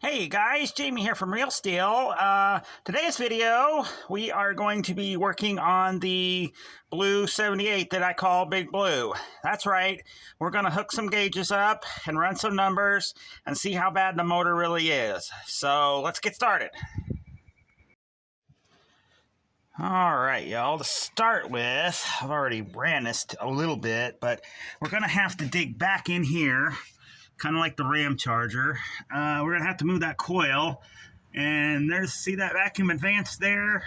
Hey guys, Jamie here from Real Steel. Today's video, we are going to be working on the Blue 78 that I call Big Blue. That's right, we're going to hook some gauges up and run some numbers and see how bad the motor really is. So let's get started. All right, y'all, to start with, I've already ran this a little bit, but we're going to have to dig back in here, kind of like the Ram Charger. We're going to have to move that coil, and see that vacuum advance there?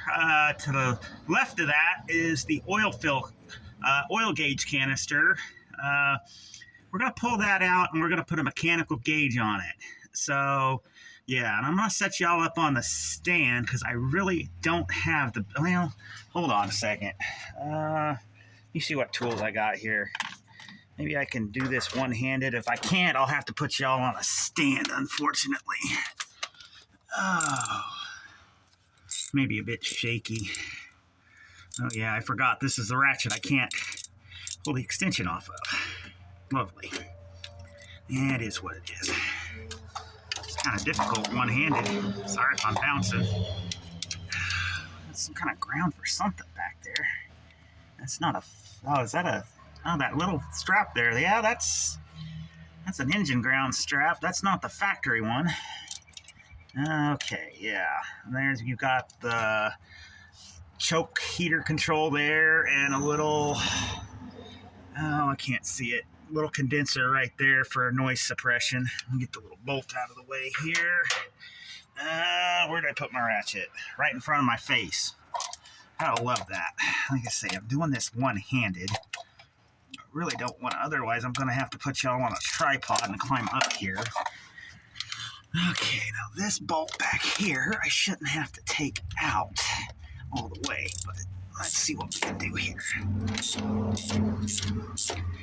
To the left of that is the oil gauge canister. We're going to pull that out, and we're going to put a mechanical gauge on it. So yeah, and I'm going to set y'all up on the stand because I really don't have the... Well, hold on a second. You see what tools I got here. Maybe I can do this one-handed. If I can't, I'll have to put y'all on a stand, unfortunately. Oh, maybe a bit shaky. Oh yeah, I forgot this is the ratchet I can't pull the extension off of. Lovely. Yeah, it is what it is. It's kind of difficult one-handed. Sorry if I'm bouncing. That's some kind of ground for something back there. That's not a... Oh, is that a... Oh, that little strap there. Yeah, that's an engine ground strap. That's not the factory one. Okay, yeah. And you've got the choke heater control there and a little... Oh, I can't see it. Little condenser right there for noise suppression. Let me get the little bolt out of the way here. Where did I put my ratchet? Right in front of my face. I love that. Like I say, I'm doing this one-handed. I really don't want to, otherwise I'm going to have to put y'all on a tripod and climb up here. Okay, now this bolt back here, I shouldn't have to take out all the way, but let's see what we can do here.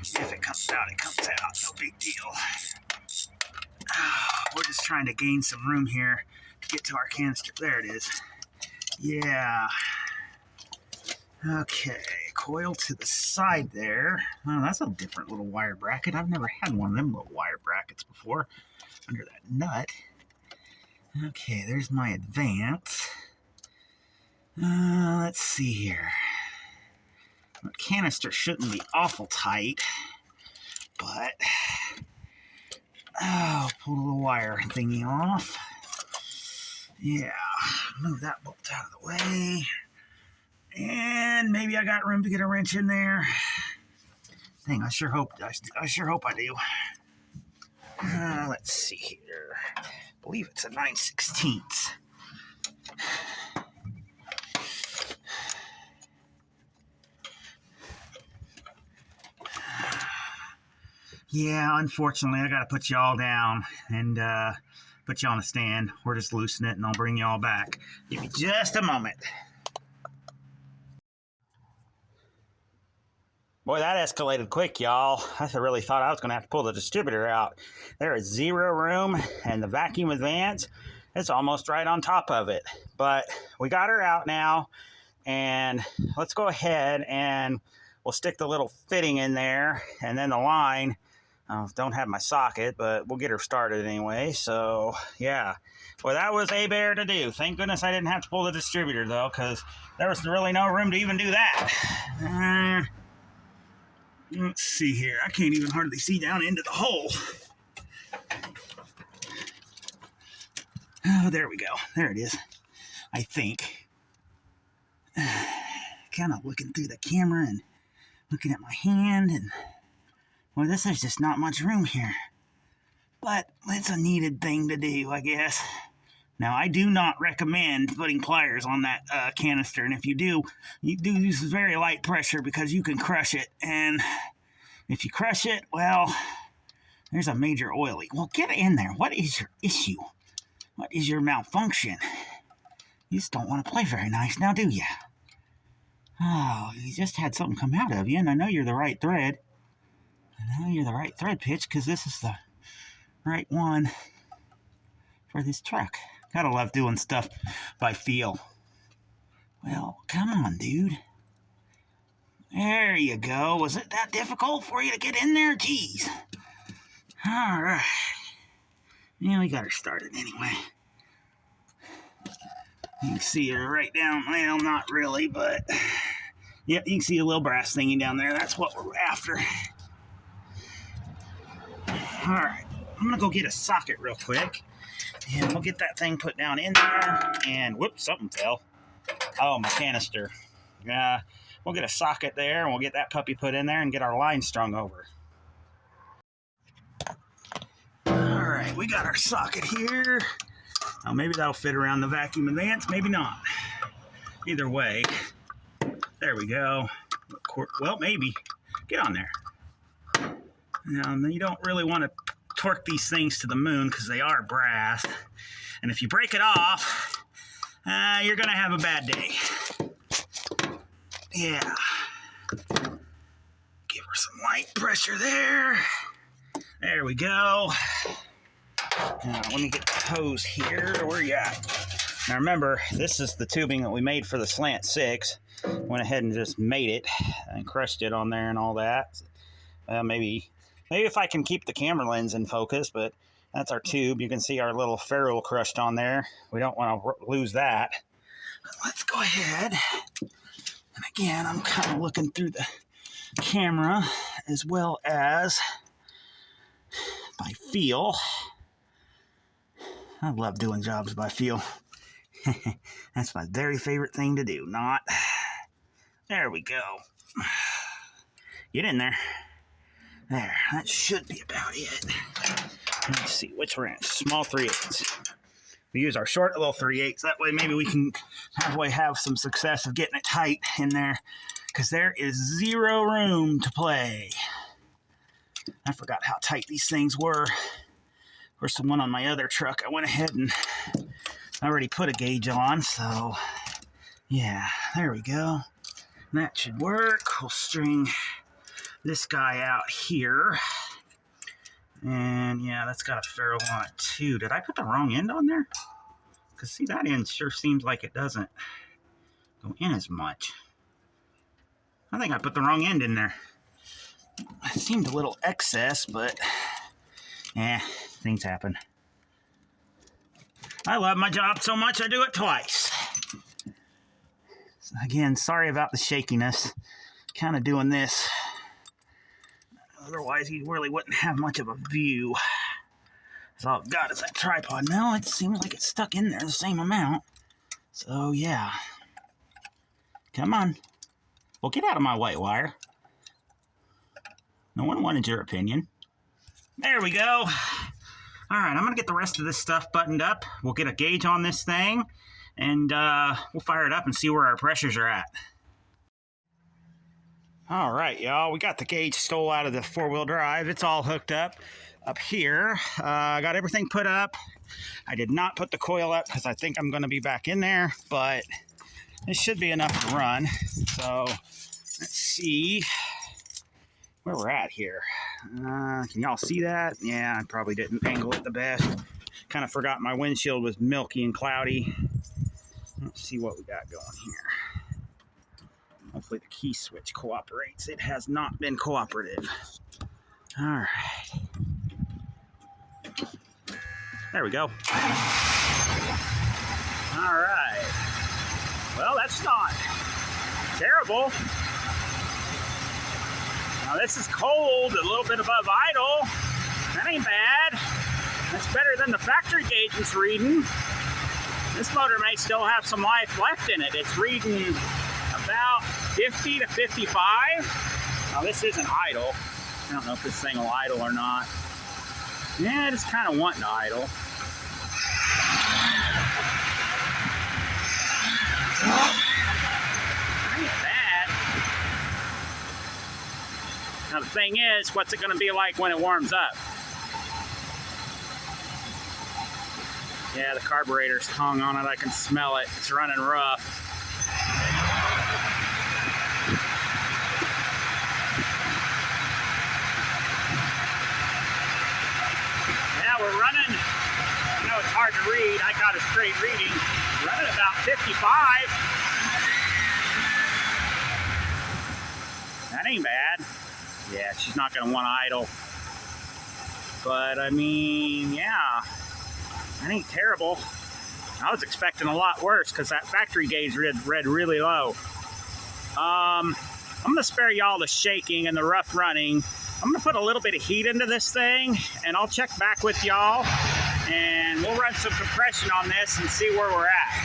If it comes out, it comes out. No big deal. We're just trying to gain some room here to get to our canister. There it is. Yeah. Okay, coil to the side there. Oh, that's a different little wire bracket. I've never had one of them little wire brackets before under that nut. Okay, there's my advance. Let's see here. The canister shouldn't be awful tight, but pull the little wire thingy off. Yeah, move that bolt out of the way. And maybe I got room to get a wrench in there. Dang, I sure hope I do. Let's see here. I believe it's a 9/16. Yeah, unfortunately, I got to put y'all down and put you on a stand. We're just loosening it, and I'll bring y'all back. Give me just a moment. Boy, that escalated quick, y'all. I really thought I was going to have to pull the distributor out. There is zero room, and the vacuum advance is almost right on top of it. But we got her out now, and let's go ahead and we'll stick the little fitting in there, and then the line. Don't have my socket, but we'll get her started anyway. So, yeah. Well, that was a bear to do. Thank goodness I didn't have to pull the distributor, though, because there was really no room to even do that. Let's see here. I can't even hardly see down into the hole. Oh, there we go. There it is. I think. Kind of looking through the camera and looking at my hand, and well, this is just not much room here. But it's a needed thing to do, I guess. Now, I do not recommend putting pliers on that canister, and if you do use very light pressure because you can crush it, and if you crush it, well, there's a major oil leak. Well, get in there. What is your issue? What is your malfunction? You just don't want to play very nice now, do you? Oh, you just had something come out of you, and I know you're the right thread. I know you're the right thread pitch because this is the right one for this truck. Gotta love doing stuff by feel. Well, come on, dude. There you go. Was it that difficult for you to get in there? Jeez. All right. Yeah, we got her started anyway. You can see her right down, well, not really, but yeah, you can see a little brass thingy down there. That's what we're after. All right, I'm gonna go get a socket real quick, and we'll get that thing put down in there. And whoops, something fell. Oh, my canister. Yeah, we'll get a socket there, and we'll get that puppy put in there and get our line strung over. All right, we got our socket here. Now maybe that'll fit around the vacuum advance, maybe not. Either way, there we go. Well, maybe. Get on there. Now, you don't really want to torque these things to the moon because they are brass. And if you break it off, you're going to have a bad day. Yeah. Give her some light pressure there. There we go. Now, let me get the hose here. Where you at? Now remember, this is the tubing that we made for the Slant 6. Went ahead and just made it and crushed it on there and all that. Maybe if I can keep the camera lens in focus, but that's our tube. You can see our little ferrule crushed on there. We don't want to lose that. Let's go ahead. And again, I'm kind of looking through the camera as well as by feel. I love doing jobs by feel. That's my very favorite thing to do. Not. There we go. Get in there. There. That should be about it. Let's see. Which wrench? Small 3/8. We use our short little 3/8. That way maybe we can have some success of getting it tight in there. Because there is zero room to play. I forgot how tight these things were. Of course, the one on my other truck, I went ahead and I already put a gauge on, so yeah, there we go. That should work. We'll string this guy out here. And yeah, that's got a ferrule on it too. Did I put the wrong end on there? Because see, that end sure seems like it doesn't go in as much. I think I put the wrong end in there. It seemed a little excess, but things happen. I love my job so much I do it twice. So again, sorry about the shakiness. Kind of doing this. Otherwise, you really wouldn't have much of a view. So all I've got is that tripod. Now it seems like it's stuck in there the same amount. So yeah. Come on. Well, get out of my white wire. No one wanted your opinion. There we go. All right, I'm going to get the rest of this stuff buttoned up. We'll get a gauge on this thing, and we'll fire it up and see where our pressures are at. All right, y'all, we got the gauge stole out of the four-wheel drive. It's all hooked up here. I got everything put up. I did not put the coil up because I think I'm going to be back in there, but this should be enough to run. So let's see where we're at here. Can y'all see that? Yeah, I probably didn't angle it the best. Kind of forgot my windshield was milky and cloudy. Let's see what we got going here. Hopefully the key switch cooperates. It has not been cooperative. All right. There we go. All right. Well, that's not terrible. Now this is cold, a little bit above idle. That ain't bad. That's better than the factory gauge was reading. This motor may still have some life left in it. It's reading about 50 to 55. Now this isn't idle. I don't know if this thing will idle or not. Yeah, just kind of wanting to idle. Ain't bad. Now the thing is, what's it going to be like when it warms up? Yeah, the carburetor's hung on it. I can smell it. It's running rough. Yeah, we're running. I know it's hard to read. I got a straight reading. Running about 55. That ain't bad. Yeah, she's not going to want to idle. But I mean, yeah, that ain't terrible. I was expecting a lot worse because that factory gauge read really low. I'm going to spare y'all the shaking and the rough running. I'm going to put a little bit of heat into this thing, and I'll check back with y'all, and we'll run some compression on this and see where we're at.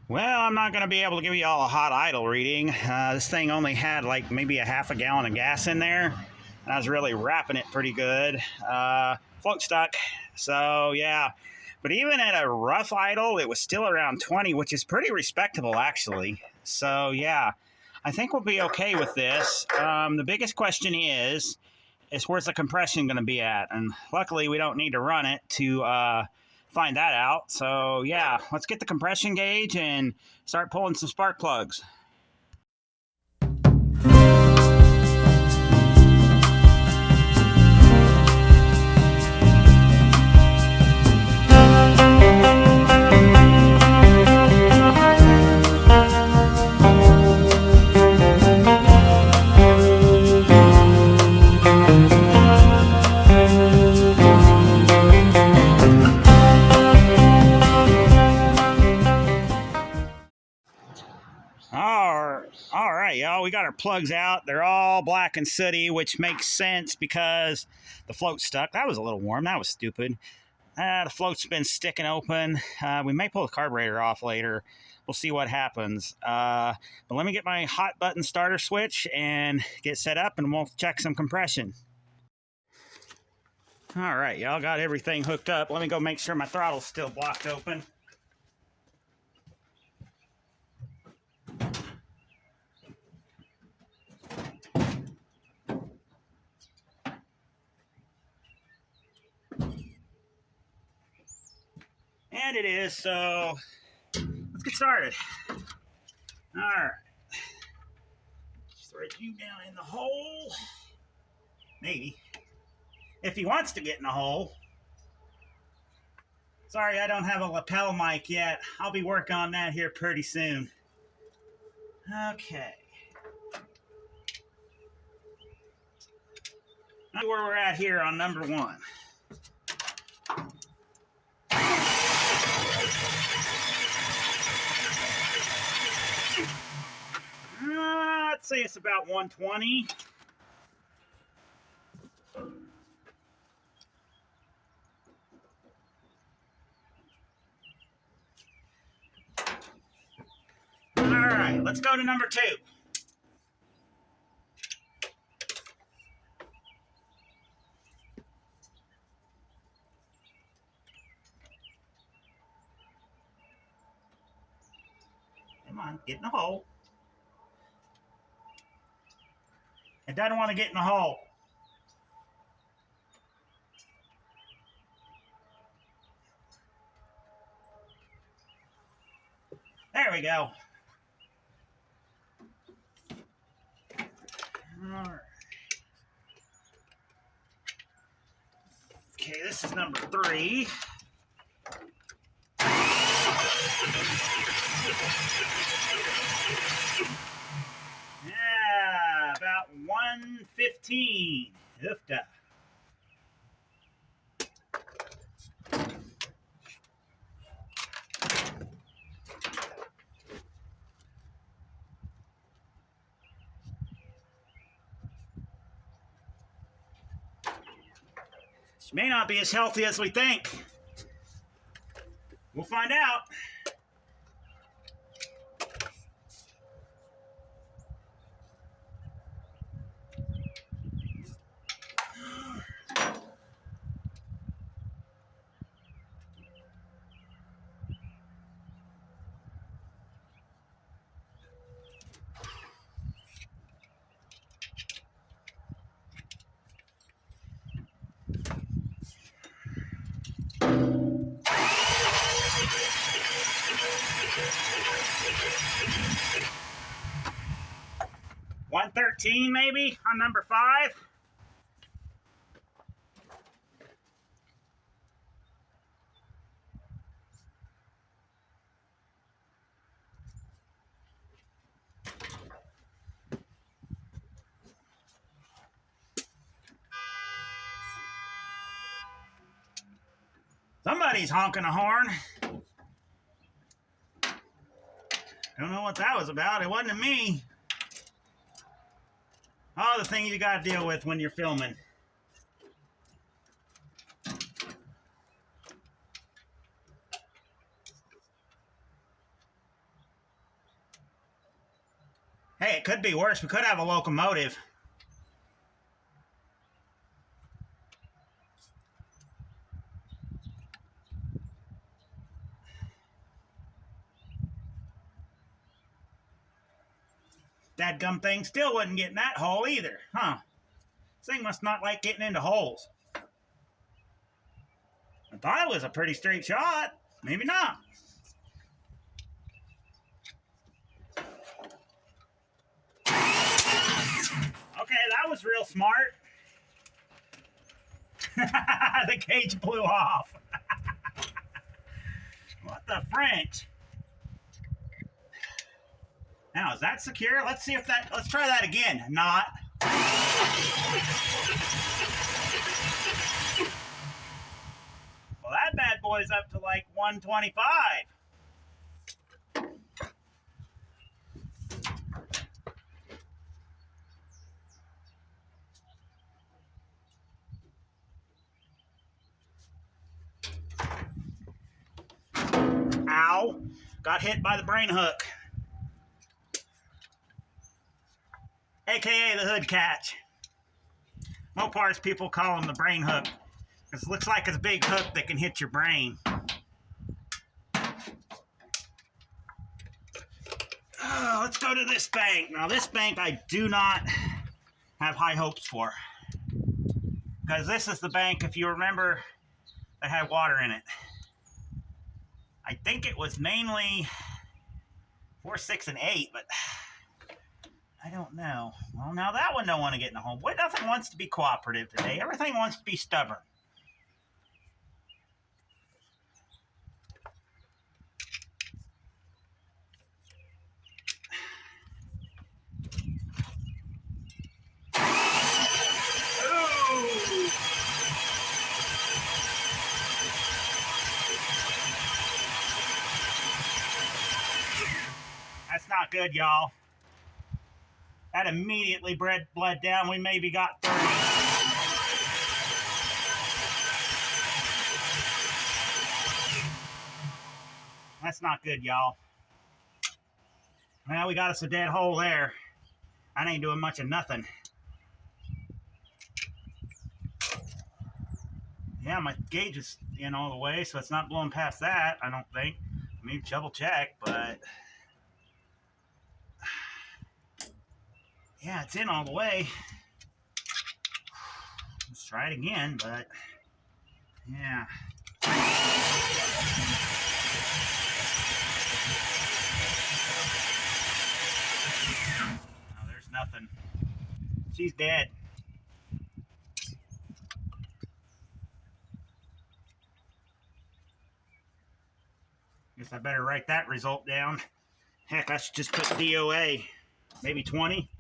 Well, I'm not going to be able to give y'all a hot idle reading. This thing only had like maybe a half a gallon of gas in there, and I was really wrapping it pretty good. Float stuck, so yeah. But even at a rough idle, it was still around 20, which is pretty respectable, actually. So, yeah, I think we'll be okay with this. The biggest question is where's the compression going to be at? And luckily, we don't need to run it to find that out. So, yeah, let's get the compression gauge and start pulling some spark plugs. All right, y'all, we got our plugs out. They're all black and sooty, which makes sense because the float's stuck. That was a little warm. That was stupid. The float's been sticking open. We may pull the carburetor off later. We'll see what happens. But let me get my hot button starter switch and get set up, and we'll check some compression. All right, y'all, got everything hooked up. Let me go make sure my throttle's still blocked open. And it is, so let's get started. All right. Thread you down in the hole. Maybe. If he wants to get in the hole. Sorry, I don't have a lapel mic yet. I'll be working on that here pretty soon. Okay. That's where we're at here on number 1. I'd say it's about 120. All right, let's go to number 2. Come on, get in the hole. It doesn't want to get in the hole. There we go. All right. Okay, this is number 3. Yeah, about 115. Hoofed up. She may not be as healthy as we think. We'll find out. $113 maybe on number 5. Somebody's honking a horn. Don't know what that was about. It wasn't me. Oh, the thing you got to deal with when you're filming. Hey, it could be worse. We could have a locomotive. That gum thing still wasn't getting that hole either, huh? This thing must not like getting into holes. I thought it was a pretty straight shot. Maybe not. Okay, that was real smart. The cage blew off. What the French? Now, is that secure? Let's see if that, let's try that again. Not. Well, that bad boy's up to like 125. Ow. Got hit by the brain hook. AKA the hood catch. Mopar's people call him the brain hook. It looks like it's a big hook that can hit your brain. Oh, let's go to this bank. Now, this bank I do not have high hopes for. Because this is the bank, if you remember, that had water in it. I think it was mainly 4, 6, and 8, but I don't know. Well, now that one don't want to get in the hole. Boy, nothing wants to be cooperative today. Everything wants to be stubborn. That's not good, y'all. That immediately bled down. We maybe got 30. That's not good, y'all. Well, we got us a dead hole there. I ain't doing much of nothing. Yeah, my gauge is in all the way, so it's not blowing past that, I don't think. Maybe double check, but yeah, it's in all the way. Let's try it again, but yeah. No, there's nothing. She's dead. Guess I better write that result down. Heck, I should just put DOA. Maybe 20.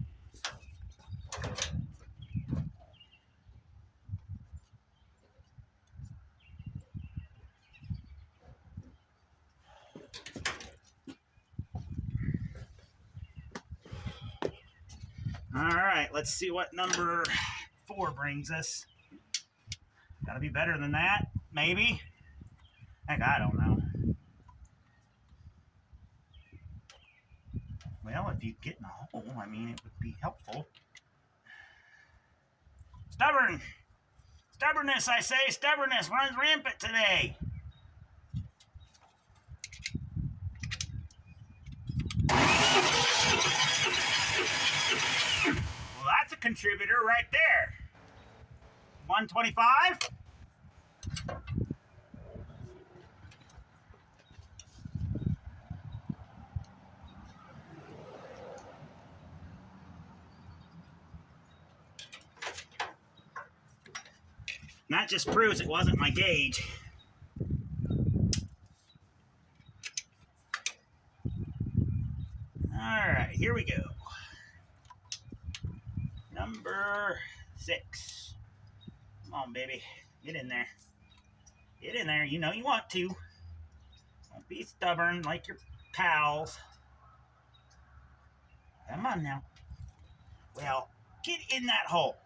All right, let's see what number 4 brings us. Gotta be better than that, maybe. Heck, I don't know. Well, if you get in a hole, I mean, it would be helpful. Stubborn! Stubbornness, I say, stubbornness runs rampant today. Well, that's a contributor right there. 125. That just proves it wasn't my gauge. All right, here we go. Number 6. Come on, baby. Get in there. Get in there. You know you want to. Don't be stubborn like your pals. Come on now. Well, get in that hole.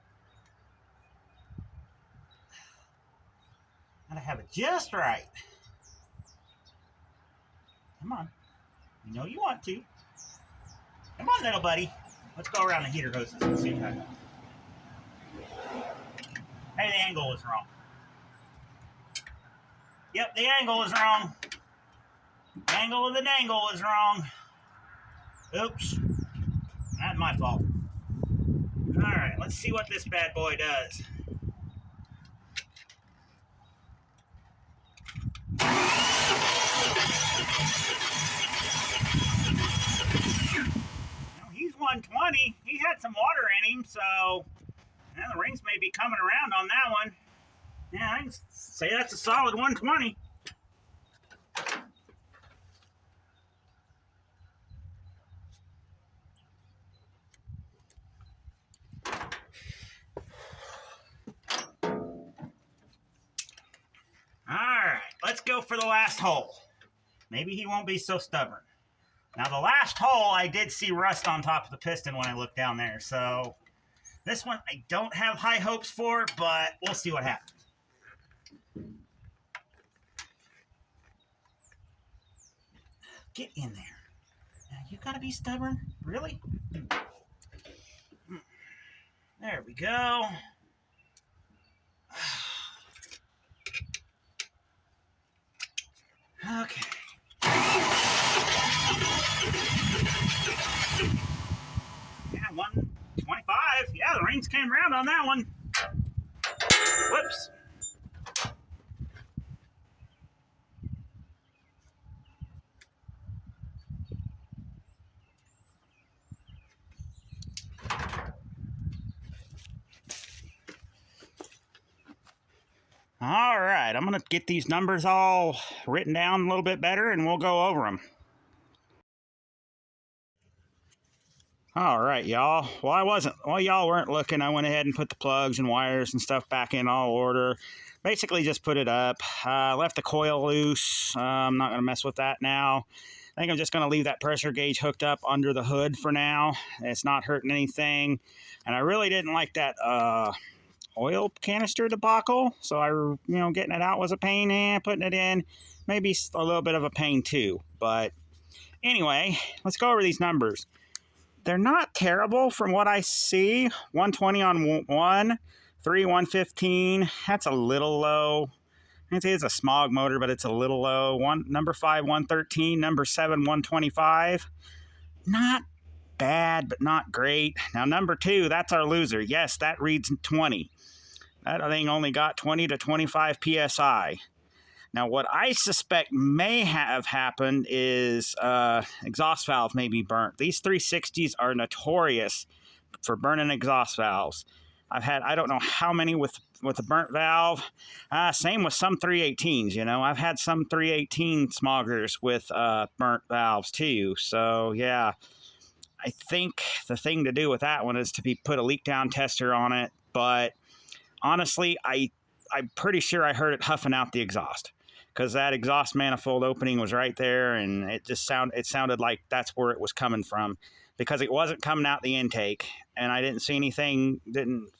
Gotta have it just right. Come on. You know you want to. Come on, little buddy. Let's go around the heater hoses and see if I know. Hey, the angle is wrong. Yep, the angle is wrong. The angle of the dangle is wrong. Oops. That's my fault. Alright, let's see what this bad boy does. Well, he's 120. He had some water in him, so yeah, the rings may be coming around on that one. Yeah, I can say that's a solid 120. Alright, let's go for the last hole. Maybe he won't be so stubborn. Now, the last hole, I did see rust on top of the piston when I looked down there, so this one I don't have high hopes for, but we'll see what happens. Get in there. Now, you gotta be stubborn? Really? There we go. Okay. Yeah, 125. Yeah, the rings came around on that one. Whoops. All right, I'm going to get these numbers all written down a little bit better, and we'll go over them. All right, y'all. While y'all weren't looking, I went ahead and put the plugs and wires and stuff back in all order. Basically just put it up. Left the coil loose. I'm not going to mess with that now. I think I'm just going to leave that pressure gauge hooked up under the hood for now. It's not hurting anything. And I really didn't like that oil canister debacle. So getting it out was a pain, and putting it in maybe a little bit of a pain too. But anyway, let's go over these numbers. They're not terrible from what I see. 120 on 1, 3 115. That's a little low. I can say it's a smog motor, but it's a little low. Number 5 113, number 7 125. Not bad, but not great. Now number 2, that's our loser. Yes, that reads 20. That thing only got 20 to 25 psi. Now, what I suspect may have happened is exhaust valve may be burnt. These 360s are notorious for burning exhaust valves. I've had, I don't know how many with a burnt valve. Same with some 318s, I've had some 318 smoggers with burnt valves too. So, yeah, I think the thing to do with that one is to put a leak down tester on it. But honestly, I'm pretty sure I heard it huffing out the exhaust, because that exhaust manifold opening was right there, and it sounded like that's where it was coming from, because it wasn't coming out the intake, and I didn't see anything, didn't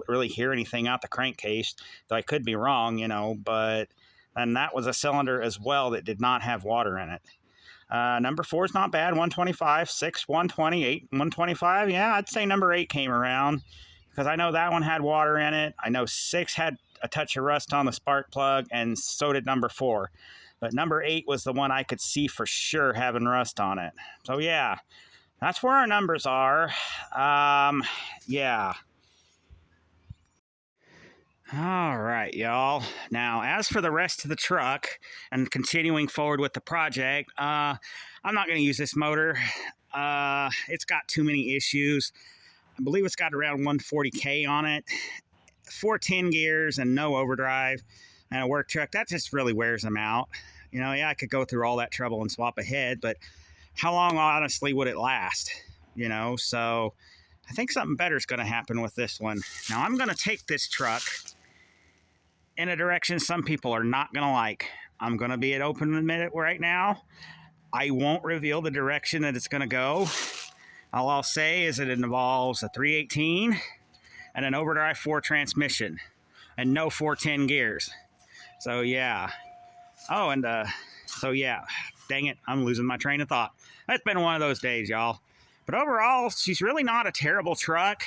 really hear anything out the crankcase, though I could be wrong, but then that was a cylinder as well that did not have water in it. Number 4 is not bad, 125, 6, 120, 8, 125. Yeah, I'd say number 8 came around, because I know that one had water in it. I know 6 had a touch of rust on the spark plug, and so did number 4. But number 8 was the one I could see for sure having rust on it. So yeah, that's where our numbers are. Yeah. All right, y'all. Now, as for the rest of the truck and continuing forward with the project, I'm not going to use this motor. It's got too many issues. I believe it's got around 140K on it. 410 gears and no overdrive, and a work truck, that just really wears them out. Yeah, I could go through all that trouble and swap a head, but how long honestly would it last? So I think something better is going to happen with this one. Now I'm going to take this truck in a direction some people are not going to like. I'm going to be open and admit it right now. I won't reveal the direction that it's going to go. All I'll say is that it involves a 318 and an overdrive 4 transmission and no 410 gears. So yeah. Oh, and so yeah. Dang it, I'm losing my train of thought. It's been one of those days, y'all. But overall, she's really not a terrible truck.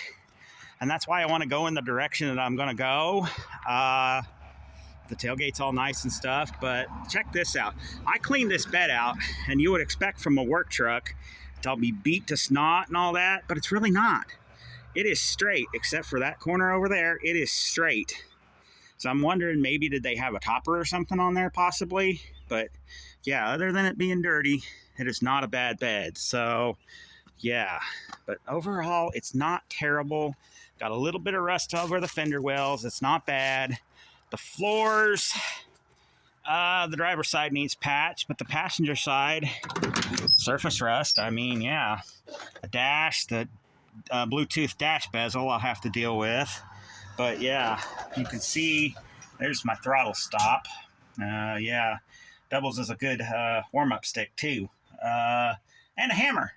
And that's why I want to go in the direction that I'm going to go. The tailgate's all nice and stuff, but check this out. I cleaned this bed out, and you would expect from a work truck to be beat to snot and all that, but it's really not. It is straight, except for that corner over there. It is straight. So I'm wondering, maybe did they have a topper or something on there possibly? But yeah, other than it being dirty, it is not a bad bed. So yeah, but overall, it's not terrible. Got a little bit of rust over the fender wells. It's not bad. The floors, the driver's side needs patch, but the passenger side, surface rust. I mean, yeah, the dash, the Bluetooth dash bezel I'll have to deal with. But yeah, you can see there's my throttle stop. Yeah, doubles as a good warm-up stick too. And a hammer.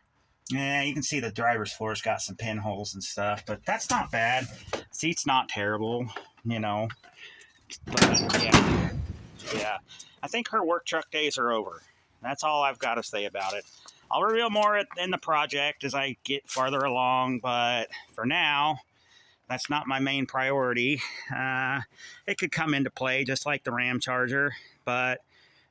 Yeah, you can see the driver's floor's got some pinholes and stuff, but that's not bad. Seat's not terrible, you know. But yeah. I think her work truck days are over. That's all I've got to say about it. I'll reveal more in the project as I get farther along, but for now, that's not my main priority. It could come into play just like the Ram Charger, but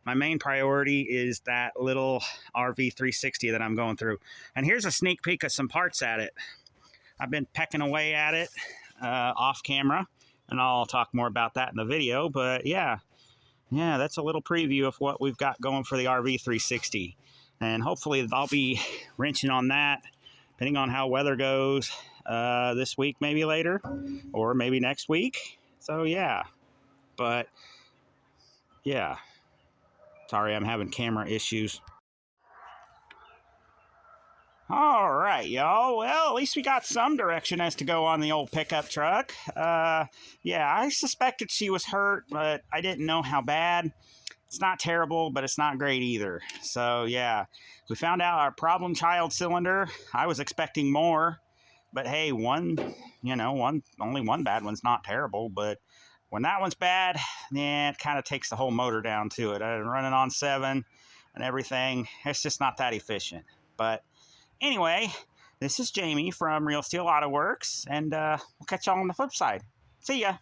my main priority is that little RV 360 that I'm going through. And here's a sneak peek of some parts at it. I've been pecking away at it off camera, and I'll talk more about that in the video. But yeah, that's a little preview of what we've got going for the RV 360. And hopefully I'll be wrenching on that, depending on how weather goes this week, maybe later, or maybe next week. So yeah, but yeah. Sorry, I'm having camera issues. All right, y'all. Well, at least we got some direction as to go on the old pickup truck. Yeah, I suspected she was hurt, but I didn't know how bad. It's not terrible, but it's not great either. So, yeah, we found out our problem child cylinder. I was expecting more, but hey, only one bad one's not terrible, but when that one's bad, yeah, it kind of takes the whole motor down to it. I'm running on 7 and everything. It's just not that efficient. But anyway, this is Jamie from Real Steel Auto Works, and we'll catch y'all on the flip side. See ya.